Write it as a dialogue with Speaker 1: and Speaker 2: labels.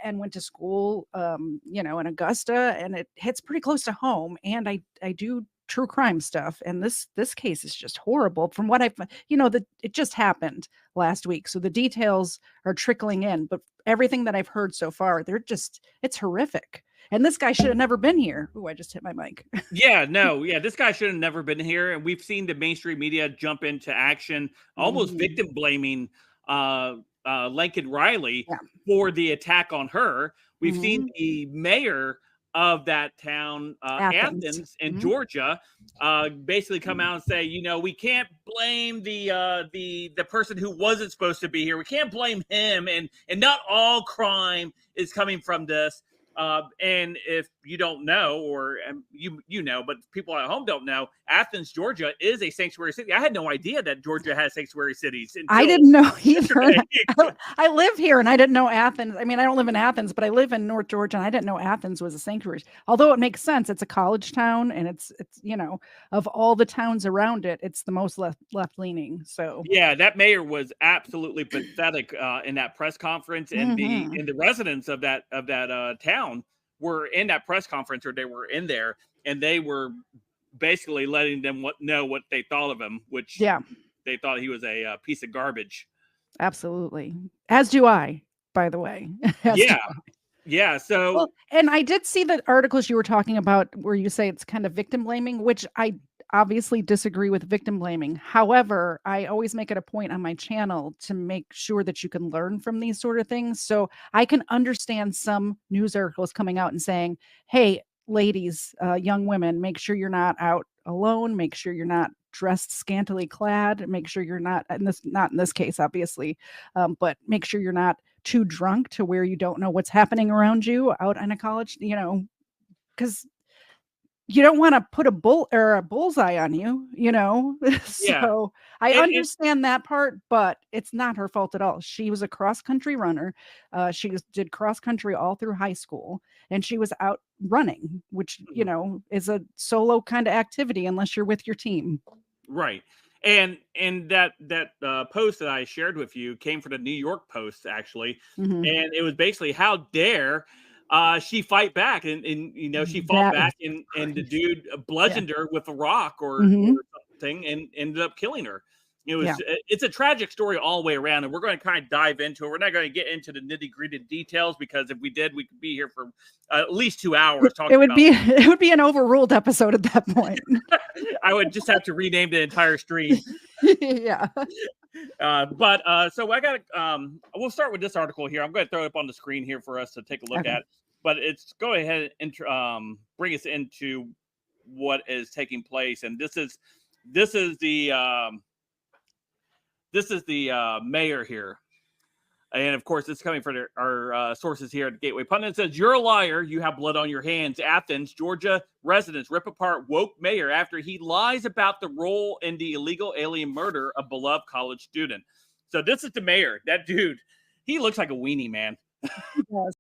Speaker 1: and went to school, in Augusta, and it hits pretty close to home. And I do true crime stuff, and this case is just horrible. From what that it just happened last week, so the details are trickling in. But everything that I've heard so far, it's horrific. And this guy should have never been here. Ooh, I just hit my mic.
Speaker 2: This guy should have never been here. And we've seen the mainstream media jump into action, almost victim blaming Lincoln Riley for the attack on her. We've seen the mayor of that town, Athens in Georgia, basically come out and say, we can't blame the person who wasn't supposed to be here. We can't blame him, and not all crime is coming from this. And if you don't know, or you know, but people at home don't know, Athens, Georgia is a sanctuary city. I had no idea that Georgia has sanctuary cities.
Speaker 1: I didn't know either. I live here and I didn't know Athens. I mean, I don't live in Athens, but I live in North Georgia, and I didn't know Athens was a sanctuary. Although it makes sense. It's a college town, and it's of all the towns around it, it's the most left leaning. So
Speaker 2: yeah, that mayor was absolutely pathetic in that press conference, and the residents of that town were in that press conference, or they were in there, and they were basically letting them know what they thought of him, which they thought he was a piece of garbage.
Speaker 1: Absolutely. As do I, by the way.
Speaker 2: So,
Speaker 1: and I did see the articles you were talking about where you say it's kind of victim blaming, which I obviously disagree with victim blaming. However, I always make it a point on my channel to make sure that you can learn from these sort of things. So I can understand some news articles coming out and saying, hey, ladies, young women, make sure you're not out alone. Make sure you're not dressed scantily clad. Make sure you're not in this case, obviously, but make sure you're not too drunk to where you don't know what's happening around you out in a college, because you don't want to put a bullseye on you, So I understand that part, but it's not her fault at all. She was a cross country runner. She did cross country all through high school, and she was out running, which, is a solo kind of activity unless you're with your team.
Speaker 2: Right. And that post that I shared with you came from the New York Post, actually. And it was basically, how dare she fight back, and she fought back, and the dude bludgeoned her with a rock or something, and ended up killing her. It's a tragic story all the way around, and we're going to kind of dive into it. We're not going to get into the nitty-gritty details, because if we did, we could be here for at least 2 hours talking.
Speaker 1: It would be an overruled episode at that point.
Speaker 2: I would just have to rename the entire stream. So I got we'll start with this article here. I'm going to throw it up on the screen here for us to take a look at. But it's go ahead and bring us into what is taking place, and this is the mayor here, and of course it's coming from our sources here at Gateway Pundit. It says, "You're a liar. You have blood on your hands. Athens, Georgia residents rip apart woke mayor after he lies about the role in the illegal alien murder of beloved college student." So this is the mayor. That dude, he looks like a weenie, man.
Speaker 1: Yes.